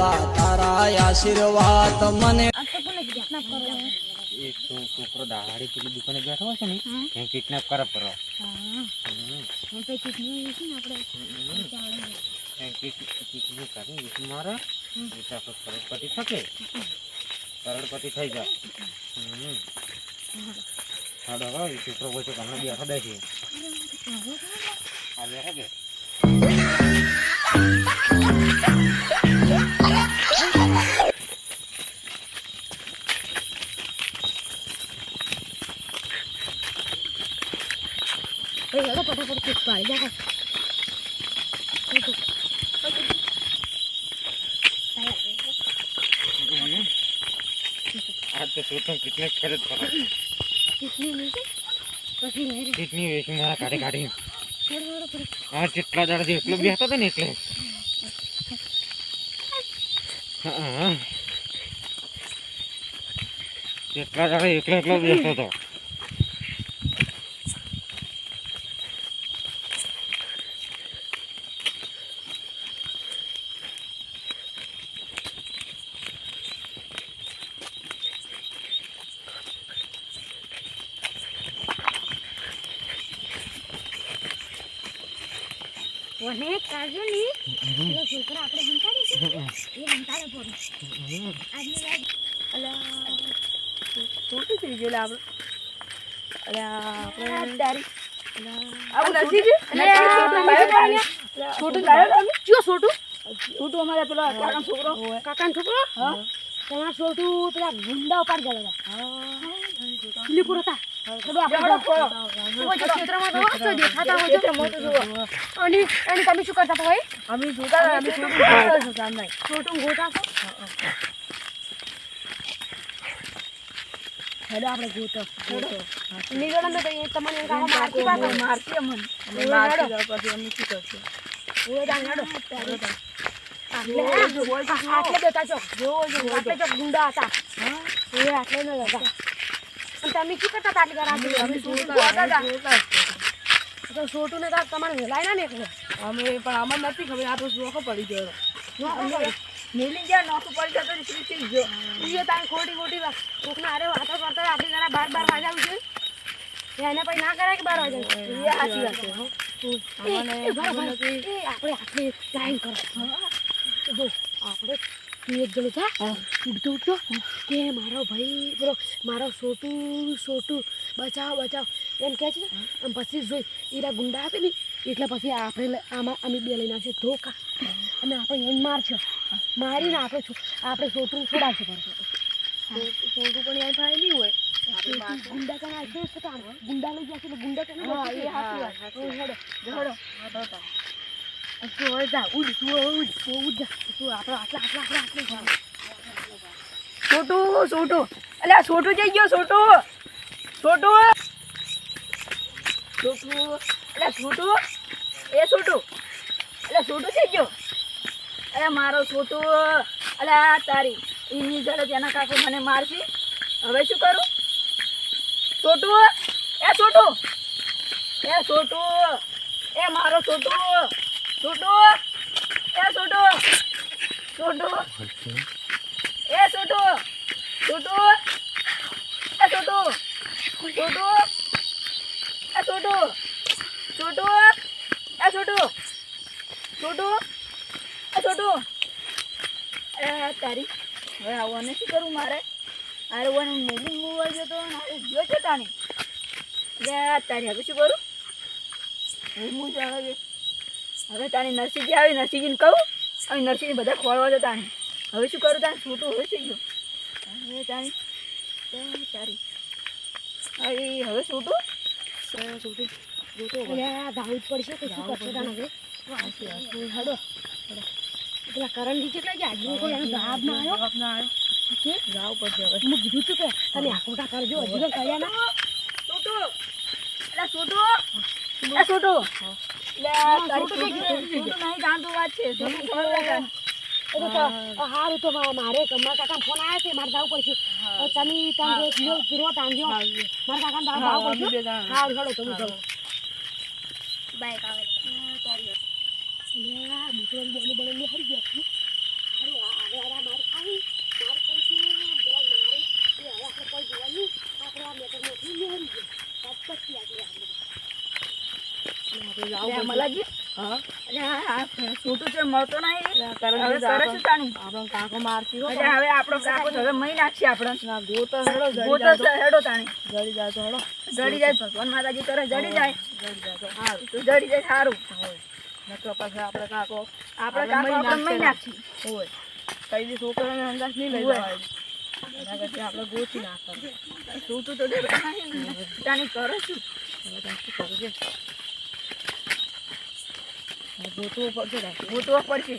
દાદા તારા આશીર્વાદ મને એક છોકરો દાડી પેલી દુકાને બેઠો હશે ને એ કિડનેપ કરે પરવા મારે કરોડપતિ થશે કરોડપતિ થઈ જાય છોકરો બોલતો હમણાં બેઠો બેસી આ બેઠા કે फटाफट कुछ पाई जाएगा आज तो सोचो कितने खरीद पड़ा कितनी वेश मारा काटे काटे आज चिट्ला दाड़ा देख लो भी आता था निकले हाँ चिट्ला दाड़ा एकला एकला भी आता था वने काजू नी પેલો છોકરો આપણે હંતાડી છે એ હંતાડે પડે આજની રાત અલા છોટી થઈ ગયો આપણે અલા તારી આવું નથી કે છોટું લાયો ક્યો છોટું છોટું અમારે પેલો કાકાનો છોકરો હા તમારા છોટું પેલા ગુંડા ઉપર ગયેલા હા લીપુર હતા ચલો આપણે ક્ષેત્રમાં તો વસ્તુ દેખાતા હોય છે મોટો જોવો અને તમે શું કરતા ભાઈ અમે જોતા અમે છોટું ગોતા છો હેડો આપણે ગોતો નીકળન તો તમને કામ મારતી અમને અમે મારતી પછી અમે શું કરશું ઓય દાંડો આટલે બેઠા છો જો આટલે જો ગુંડા હતા હા એ આટલે ન હતા અને તમે શું કરતા તાલી કરા અમે તો છોટું ને તમારે લાઈ ના ને અમે પણ અમને નથી ખબર આ તો શોખ પડી ગયો મેલી ગયા નોખું પડી જતો થઈ ગયો એ તારી ખોટી કોકના અરે વાતો કરતા આટલી જરા 12 વાગ્યા છે એને પછી ના કરાય કે 12 વાગ્યા એ સાચી વાત છે આપણે આટલી લાઈન કરો જો આપણે એક જણો था ઉડતો કે મારો ભાઈ પેલો મારો છોટું બચાવ એમ કહે છે આમ પછી જોઈ એરા ગુંડા આપે ને એટલે પછી આપણે આમાં અમે બે લઈને આવશે ધોકા અને આપણે એને મારશે મારીને આપણે છોટું છોડાવશે પડશે છોટું પણ એમ થાય નહીં હોય ગુંડા કાંઈ આવશે ગુંડા લઈ જશે ગુંડા કાંઈ છોટું અલ્યા છોટું જઈ ગયો છોટું જઈ ગયો અરે મારો છોટું અલ્યા તારી એની જડે તેના કાકો મને મારશી હવે શું કરું છોટું એ મારો છોટું તારી હવે આવવાને શું કરું મારે અરે ઓને મેલી મૂવા જતો ને ગયો છે તાણી તારી હવે શું કરું હવે તારી નરસિંહજી આવી નરસિંહજીને કહું હવે નરસિંહજી બધા ખોળવા જતા તાણી હવે શું કરું તારે છોટું હવે શું ગયું હવે તારી હવે છોટું ગાવું જ પડશે કે શું કરશે તાને હવે હડો પેલા કરણજી કેટલા ગયા આજુ કોઈ એનો જવાબ ના આવ્યો જાવ પડશે હવે હું કીધું છું કે તમે આખોટા કરજો હજુ કર્યા ના છોટું હારું તો મારે કમા કાકા ફોન આવ્યા છે મારે જવું પડશે તમે તાંજો મારા કાકા જવું પડશે હારું હડો તમે જાઓ બાઈક આવે દીકરાની બોલી બની હરી ગયા સારું આવે મલાજી હા અરે આ છોટું છે મળતો નહીં હવે કરે છે તાણી આપણો કાકો મારતી હો અરે હવે આપણો કાકો તો હવે મહી નાખશે આપણે ના ગોતો હેડો ગોતો છે હેડો તાણી જડી જાય તો હેડો જડી જાય ભગવાન માતાજી કરે જડી જાય જડી જાય તો સારું તો જડી જાય સારું નકર પછી આપણે કાકો આપણે કાકો આપણે મહી નાખશે હોય કઈ દી છોકરાને અંદાજ નહીં લઈ જવાય એના કરતા આપણે ગોતી નાખવાનું છોટું તો તાણી કરે છું હવે તાર શું કરું છે ગોતવું પડશે ને ગોતવો પડશે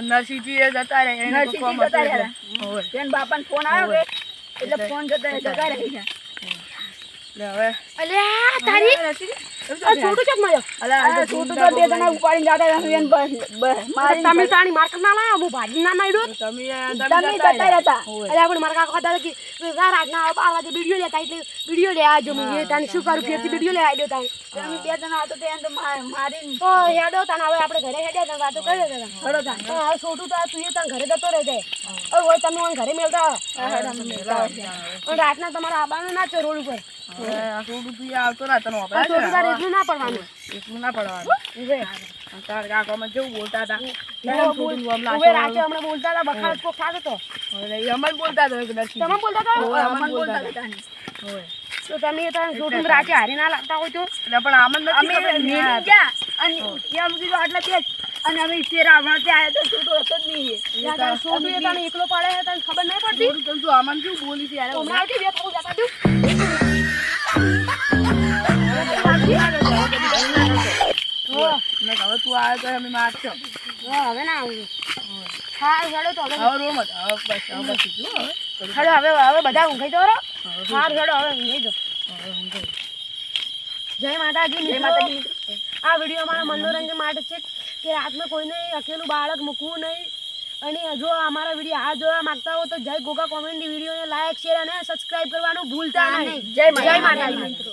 નરસિંહજી જતા રહે બાપા ફોન આવ્યો એટલે ફોન જતા રહી છે હવે અલ્યા તારી આ છોટું ચક મળ્યો અલ્યા છોટું તો બે જણા ઉપાડીને જાતા રહ્યા એન મારી તમે તાણી માર કરના લા હું ભાજી ના નાડ્યો તમે જતા રહેતા અલ્યા આપણે માર કાકા ખાતા કે રાતના 12 વાગે વિડિયો લેતા એટલે વિડિયો લે આજો હું એ તાણી શું કરું ફેરથી વિડિયો લે આડ્યો તાણી તમે બે જણા હતો તે તો મારી તો હેડો તાણ હવે આપણે ઘરે હેડ્યા તા વાતો કરે હેડો તાણ હા છોટું તો તું એ તાણ ઘરે જતો રહે જાય હવે હોય તમે ઓન ઘરે મેલતા હેડો મેલતા અને રાતના તમારા આબાનું ના છે રોડ ઉપર થોડું તું આવતો ના તને એટલું ના પડવાનું એટલું ના પડવાનું તાર કાકામાં કેવું બોલતા હતા હમણાં બોલતા હતા બખાડ કોક ખાતો તો અમન બોલતા હતા તમે બોલતા હતા અમન બોલતા હતા તો તમે છોટું રાતે હારે ના લાગતા હોય તો પણ આમન નથી અને આટલા તેજ અને અમે શેરા હમણાં ત્યાં આવ્યા તો છોટું હતો જ નહીં છોટું એ તને એકલો પડે છે તને ખબર નહીં પડતી તું આમન શું બોલી છે હમણાં આવતી બે થોડું જતા દઉં હવે તું આવે તો અમે મારશો હવે ના આવું હા હેડો તો હવે હવે રોમ હવે હેડો હવે બધા ઊંઘાઈ દો હા હેડો હવે ઊંઘાઈ દો જય માતાજી જય માતાજી આ વિડીયો અમારા મનોરંજન માટે છે કે રાતમાં કોઈને અકેલું બાળક મૂકવું નહીં અને જો અમારા વિડીયો આ જોવા માંગતા હો તો જય ગોગા કોમેડી વિડીયોને લાઈક શેર અને સબસ્ક્રાઇબ કરવાનું ભૂલતા નહીં. જય માતાજી મિત્રો.